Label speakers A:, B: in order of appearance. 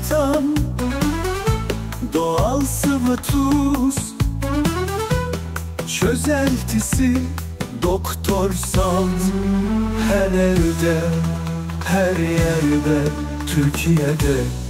A: artan doğal sıvı tuz, çözeltisi Doktor Salt. Her evde, her yerde, Türkiye'de